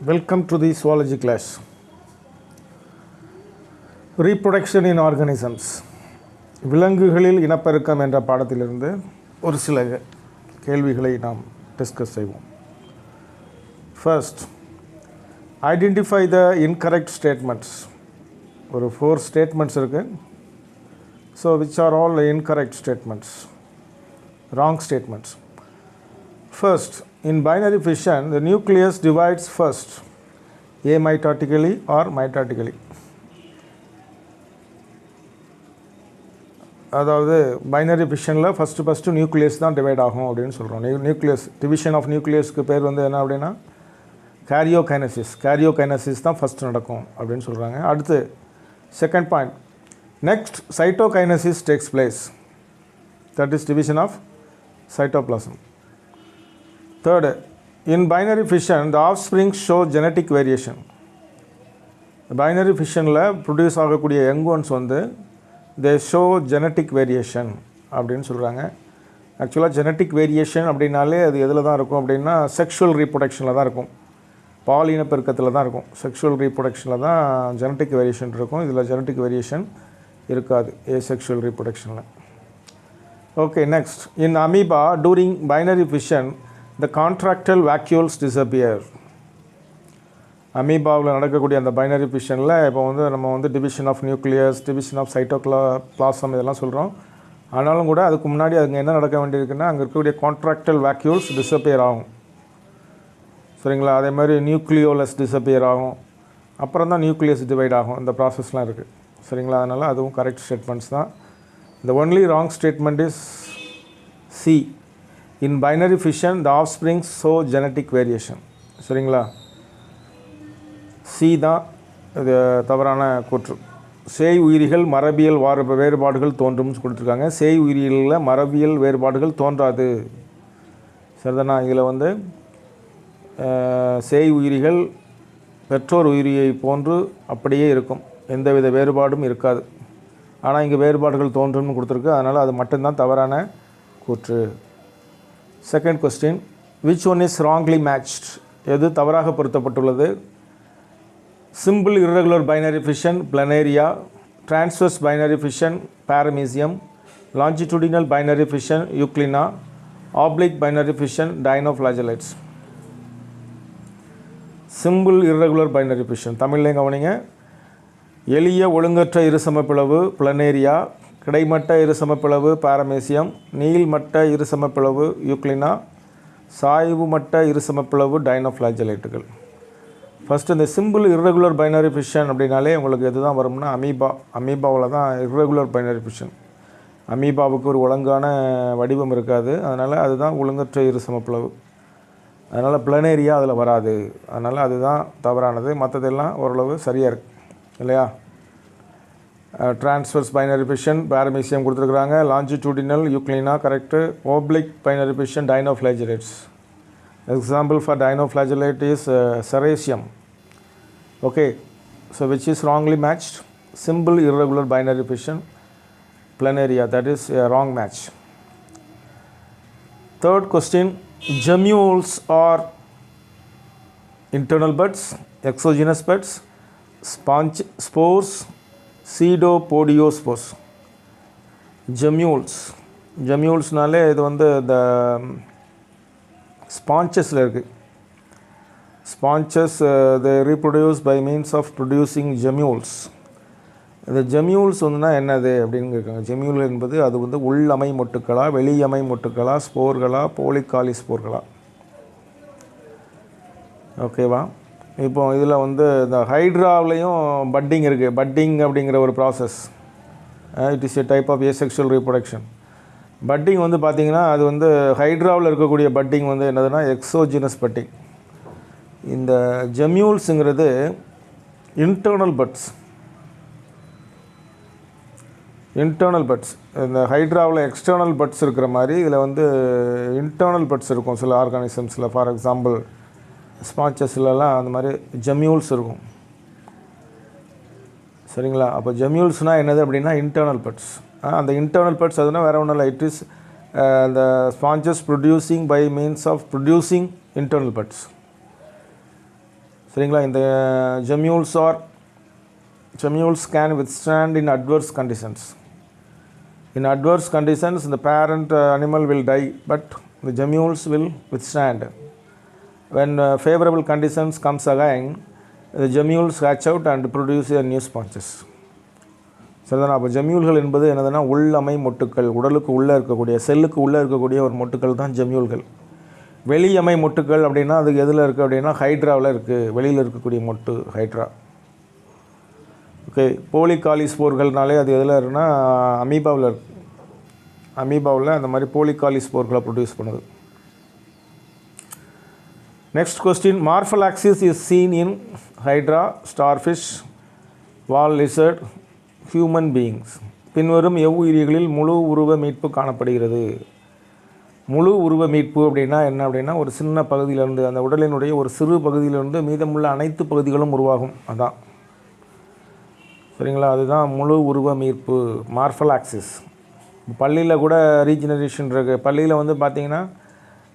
Welcome to the zoology class. Reproduction in organisms. விலங்குகளில் இனப்பெருக்கம் என்ற பாடத்திலிருந்து ஒரு சில கேள்விகளை நாம் டிஸ்கஸ் செய்வோம். First, identify the incorrect statements. ஒரு 4 statements இருக்கு. So which are all incorrect statements? Wrong statements. First, in binary fission, the nucleus divides first, amitotically or mitotically. அதாவது பைனரி ஃபிஷனில் ஃபஸ்ட்டு நியூக்ளியஸ் தான் டிவைட் ஆகும் அப்படின்னு சொல்கிறோம். நியூக்ளியஸ் டிவிஷன் ஆஃப் நியூக்ளியஸ்க்கு பேர் வந்து என்ன அப்படின்னா கேரியோகைனசிஸ் தான் ஃபஸ்ட்டு நடக்கும் அப்படின்னு சொல்கிறாங்க. அடுத்து second point, next cytokinesis takes place, that is division of cytoplasm. Third, in binary fission, the offspring show genetic variation. Binary fissionல ப்ரொடியூஸ் ஆகக்கூடிய யங் ஒன்ஸ் வந்து they show genetic variation அப்படின்னு சொல்கிறாங்க. ஆக்சுவலாக ஜெனட்டிக் வேரியேஷன் அப்படின்னாலே அது எதில் தான் இருக்கும் அப்படின்னா செக்ஷுவல் ரீப்ரொடக்ஷனில் தான் இருக்கும், பால் இனப்பெருக்கத்தில் தான் இருக்கும். செக்ஷுவல் ரீப்ரொடக்ஷனில் தான் ஜெனட்டிக் வேரியேஷன் இருக்கும், இதில் ஜெனட்டிக் வேரியேஷன் இருக்காது ஏசெக்ஷுவல் ரீப்ரொடக்ஷனில். Okay, next, in amoeba during binary fission the contractile vacuoles disappear. அமீபாவில் நடக்கக்கூடிய அந்த பைனரி ஃபிஷனில் இப்போ வந்து நம்ம வந்து division of nucleus, division of cytoplasm இதெல்லாம் சொல்கிறோம். ஆனாலும் கூட அதுக்கு முன்னாடி அங்கே என்ன நடக்க வேண்டியிருக்குன்னா அங்கே இருக்கக்கூடிய கான்ட்ராக்டல் வேக்யூல்ஸ் டிஸப்பியர் ஆகும். சரிங்களா? அதே மாதிரி நியூக்ளியோலஸ் டிஸப்பியர் ஆகும், அப்புறம் தான் நியூக்ளியஸ் டிவைட் ஆகும். இந்த ப்ராசஸ்லாம் இருக்குது. சரிங்களா? அதனால் அதுவும் கரெக்ட் ஸ்டேட்மெண்ட்ஸ் தான். The only wrong statement is C. In binary fission, the offspring show genetic variation. சரிங்களா? சி தான் இது தவறான கூற்று. சேய் உயிரிகள் மரபியல் வேறுபாடுகள் தோன்றும்னு கொடுத்துருக்காங்க. சேய் உயிரிகளில் மரபியல் வேறுபாடுகள் தோன்றாது. சரிதானா? இதில் வந்து சேய் உயிரிகள் பெற்றோர் உயிரியை போன்று அப்படியே இருக்கும், எந்தவித வேறுபாடும் இருக்காது. ஆனால் இங்கே வேறுபாடுகள் தோன்றும்னு கொடுத்துருக்கு, அதனால் அது மட்டும்தான் தவறான கூற்று. Second question, which one is wrongly matched? எது தவறாக பொருத்தப்பட்டுள்ளது? சிம்பிள் irregular binary fission planaria, transverse binary fission paramecium, longitudinal binary fission euglena, oblique binary fission dinoflagellates. Simple irregular binary fission தமிழ்லையும் கவனிங்க. எளிய ஒழுங்கற்ற இருசமப்பிளவு பிளனேரியா, கிடைமட்ட இருசமப்பிளவு பாரமேசியம், நீள்மட்ட இருசமப்பிளவு யூக்ளினா, சாய்வு மட்ட இருசமப்பிளவு டைனோஃப்ளாஜெலேட்டுகள். ஃபஸ்ட்டு இந்த சிம்பிள் irregular பைனரி ஃபிஷன் அப்படின்னாலே உங்களுக்கு எது தான் வரும்னா அமீபாவில் தான் irregular பைனரி ஃபிஷன். அமீபாவுக்கு ஒரு ஒழுங்கான வடிவம் இருக்காது, அதனால் அதுதான் ஒழுங்கற்ற இருசமப்பிளவு. அதனால் பிளனேரியா அதில் வராது, அதனால் அதுதான் தவறானது. மற்றதெல்லாம் ஓரளவு சரியாக இருக்குது இல்லையா? டிரான்ஸ்வர்ஸ் பைனரி ஃபிஷன் பாரமீசியம் கொடுத்துருக்குறாங்க, longitudinal euglena correct, oblique binary fission dinoflagellates. Example for dinoflagellate is ceratium. Okay, so which is wrongly matched? Simple irregular binary fission planaria, that is a wrong match. Third question, gemmules are internal buds, exogenous buds, spores, pseudopodiospores. ஜெம்யூல்ஸ்னாலே இது வந்து இந்த ஸ்பான்ச்சஸில் இருக்குது. ஸ்பான்ச்சஸ் they reproduce by means of producing gemmules. இந்த ஜெம்யூல்ஸ் வந்துன்னா என்னது அப்படின்னு கேட்குறாங்க. Gemmule என்பது அது வந்து உள்ளமை மொட்டுக்களா, வெளியமை மொட்டுக்களா, ஸ்போர்களா, போலிக்காலி ஸ்போர்களா? ஓகேவா? இப்போ இதில் வந்து இந்த ஹைட்ராவிலையும் பட்டிங் இருக்குது. பட்டிங் அப்படிங்கிற ஒரு process, it is a type of asexual reproduction. Budding வந்து பார்த்திங்கன்னா அது வந்து ஹைட்ராவில் இருக்கக்கூடிய பட்டிங் வந்து என்னதுன்னா எக்ஸோஜினஸ் பட்டிங். இந்த ஜெம்யூல்ஸுங்கிறது இன்டர்னல் பட்ஸ். இந்த ஹைட்ராவில் எக்ஸ்டர்னல் பட்ஸ் இருக்கிற மாதிரி இதில் வந்து இன்டர்னல் பட்ஸ் இருக்கும் சில ஆர்கானிசம்ஸில். ஃபார் எக்ஸாம்பிள் ஸ்பான்ச்சஸ்லாம் அந்த மாதிரி ஜெம்யூல்ஸ் இருக்கும். சரிங்களா? அப்போ ஜெம்யூல்ஸ்னால் என்னது அப்படின்னா இன்டர்னல் பட்ஸ். அந்த இன்டர்னல் பட்ஸ் அதுனா வேறு ஒன்றும் இல்லை, it is the sponges producing by means of producing internal buds. சரிங்களா. இந்த gemmules can withstand in adverse conditions. In adverse conditions, the parent animal will die, but the gemmules will withstand. When favorable conditions comes again, the gemmules hatch out and produce a new sponges. சரிதானா. அப்போ ஜெம்யூல்கள் என்பது என்னதுன்னா உள்ளமை மொட்டுக்கள், உடலுக்கு உள்ளே இருக்கக்கூடிய செல்லுக்கு உள்ளே இருக்கக்கூடிய ஒரு மொட்டுக்கள் தான் ஜெம்யூல்கள். வெளியமை மொட்டுக்கள் அப்படின்னா அதுக்கு எதில் இருக்குது அப்படின்னா ஹைட்ராவில் இருக்குது, வெளியில் இருக்கக்கூடிய மொட்டு ஹைட்ரா. ஓகே, போலிகாலிஸ்போர்கள்னாலே அது எதில் இருக்குன்னா அமீபாவில் இருக்குது. அமீபாவில் அந்த மாதிரி போலிகாலிஸ்போர்களை ப்ரொடியூஸ் பண்ணுது. Next question, morphallaxis is seen in hydra, starfish, wall lizard, human beings. பின்வரும் எவ்வுயிரிகளில் முழு உருவ மீட்பு காணப்படுகிறது. முழு உருவ மீட்பு அப்படின்னா என்ன அப்படின்னா ஒரு சின்ன பகுதியிலிருந்து, அந்த உடலினுடைய ஒரு சிறு பகுதியிலிருந்து மீதமுள்ள அனைத்து பகுதிகளும் உருவாகும், அதான் சரிங்களா. அதுதான் முழு உருவ மீட்பு, மார்ஃபலாக்சிஸ். பள்ளியில் கூட ரீஜெனரேஷன் இருக்குது. பள்ளியில் வந்து பார்த்திங்கன்னா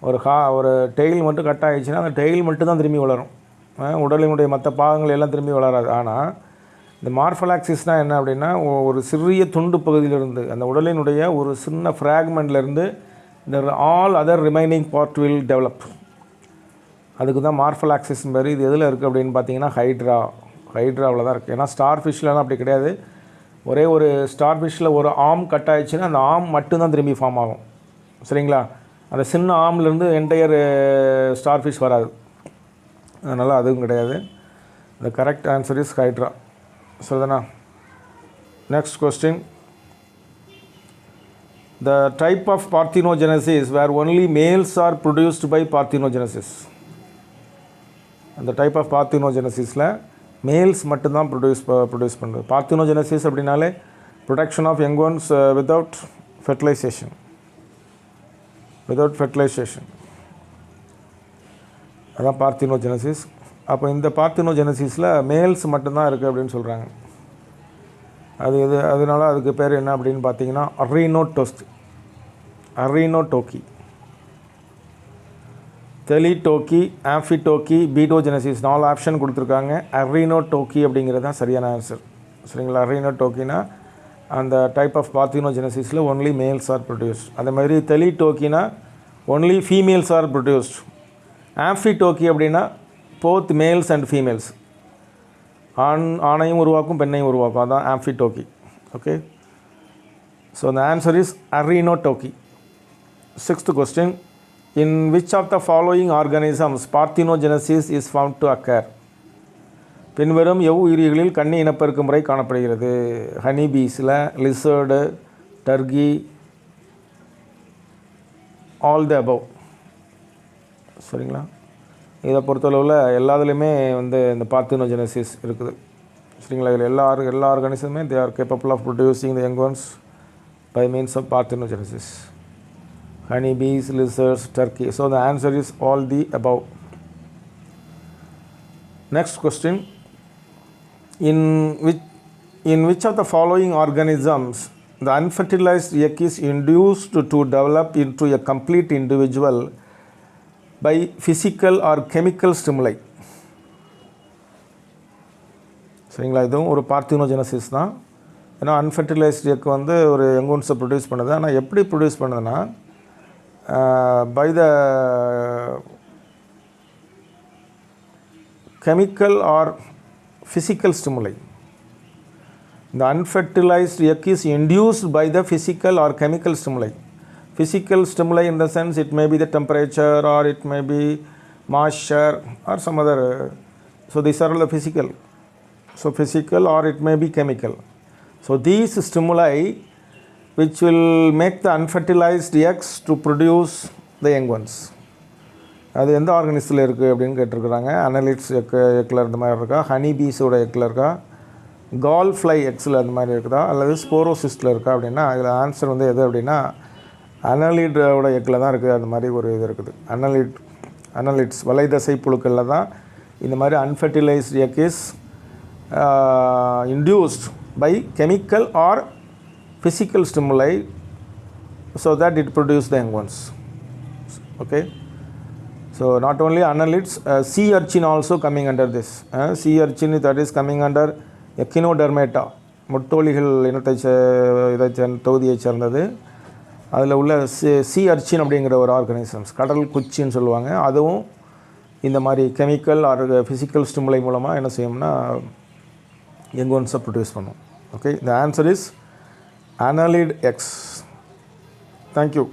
ஒரு டெயில் மட்டும் கட் ஆகிடுச்சுன்னா அந்த டெயில் மட்டும் தான் திரும்பி வளரும், உடலினுடைய மற்ற பாகங்கள் எல்லாம் திரும்பி வளராது. ஆனால் இந்த மார்ஃபலாக்சிஸ்னால் என்ன அப்படின்னா ஒரு சிறிய துண்டு பகுதியிலிருந்து, அந்த உடலினுடைய ஒரு சின்ன ஃப்ராக்மெண்ட்லேருந்து இந்த all other remaining part will develop. அதுக்கு தான் மார்ஃபலாக்சிஸ் பேர். இது எதில் இருக்குது அப்படின்னு பார்த்தீங்கன்னா ஹைட்ராவில் தான் இருக்குது. ஏன்னா ஸ்டார் ஃபிஷ்லலாம் அப்படி கிடையாது. ஒரே ஒரு ஸ்டார் ஃபிஷ்ஷில் ஒரு ஆம் கட் ஆகிடுச்சுன்னா அந்த ஆம் மட்டும்தான் திரும்பி ஃபார்ம் ஆகும், சரிங்களா. அந்த சின்ன ஆம்லேருந்து என்டையர் ஸ்டார் ஃபிஷ் வராது, அதனால் அதுவும் கிடையாது. The correct answer is hydra. சரிதானா. Next question, the type of parthenogenesis where only males are produced by parthenogenesis. அந்த டைப் ஆஃப் பார்த்தினோஜெனசிஸில் மேல்ஸ் மட்டும்தான் ப்ரொடியூஸ் பண்ணுறது. பார்த்தினோஜெனசிஸ் அப்படின்னாலே production of young ones without fertilization. அதான் பார்த்தினோஜெனசிஸ். அப்போ இந்த பார்த்தினோஜெனசிஸில் மேல்ஸ் மட்டும்தான் இருக்குது அப்படின்னு சொல்கிறாங்க. அதனால அதுக்கு பேர் என்ன அப்படின்னு பார்த்தீங்கன்னா அரினோடோக்கி, தெலிடோக்கி, ஆம்ஃபிடோக்கி, பீட்டோஜெனசிஸ் 4 ஆப்ஷன் கொடுத்துருக்காங்க. அரினோடோக்கி அப்படிங்கிறது தான் சரியான ஆன்சர், சரிங்களா. அரினோடோக்கினா அந்த டைப் ஆஃப் பார்த்தினோஜெனசிஸில் ஒன்லி மேல்ஸ் ஆர் ப்ரொடியூஸ்ட். அதே மாதிரி thelytoky only females are produced. Amphitoky அப்படின்னா போத் மேல்ஸ் அண்ட் ஃபீமேல்ஸ், ஆணையும் உருவாக்கும் பெண்ணையும் உருவாக்கும், அதான் amphitoky. Okay, so the answer is arrhenotoky. 6th question, in which of the following organisms parthenogenesis is found to occur? பின்வரும் எவ்வுயிரிகளில் கன்னி இனப்பெருக்க முறை காணப்படுகிறது? ஹனி பீஸில், lizard, turkey, all the above, சரிங்களா. இதை பொறுத்தளவில் எல்லாத்துலேயுமே வந்து இந்த பார்த்தினோஜெனசிஸ் இருக்குது, சரிங்களா. இதில் எல்லா ஆர்கானிசமுமே they are capable of producing the young ones by means of parthenogenesis. Honey bees, lizards, turkey. So the answer is all the above. Next question, in which of the following organisms the unfertilized egg is induced to develop into a complete individual by physical or chemical stimuli? சரிங்களா. இதுவும் ஒரு பார்த்தினோஜெனசிஸ் தான். ஏன்னா அன்ஃபர்டிலைஸ்ட் egg வந்து ஒரு யங்கூன்ஸை produce பண்ணுது. ஆனால் எப்படி ப்ரொடியூஸ் பண்ணுதுன்னா by the chemical or physical stimuli. The unfertilized egg is induced by the physical or chemical stimuli. Physical stimuli in the sense it may be the temperature or it may be moisture or some other. So these are all the physical. So physical or it may be chemical. So these stimuli which will make the unfertilized eggs to produce the young ones. அது எந்த ஆர்கனிஸில் இருக்குது அப்படின்னு கேட்டிருக்கிறாங்க. Annelids எக்கில் இந்த மாதிரி இருக்கா, honey பீஸோட எக்கில் இருக்கா, கால் ஃப்ளை எக்ஸில் அந்த மாதிரி இருக்குதா, அல்லது ஸ்போரோசிஸ்டில் இருக்கா அப்படின்னா இதில் ஆன்சர் வந்து எது அப்படின்னா அனலிடோட எக்கில் தான் இருக்குது. அந்த மாதிரி ஒரு இது இருக்குது. அனலிட்ஸ் வலைதசை புழுக்களில் தான் இந்த மாதிரி unfertilised egg is induced by chemical or physical stimuli so that it produces the young ones. Okay, So not only annelids, sea urchin also coming under this. Sea urchin, that is coming under Echinodermata, முட்டோலிகள் இதை தொகுதியை சேர்ந்தது. அதில் உள்ள C urchin அப்படிங்கிற ஒரு organisms, கடல் குச்சின்னு சொல்லுவாங்க. அதுவும் இந்த மாதிரி கெமிக்கல் ஆர் ஃபிசிக்கல் ஸ்டிமுலை மூலமாக என்ன செய்யும்னா எங்கோன்ஸை ப்ரொடியூஸ் பண்ணும். Okay, the answer is annelid X. Thank you.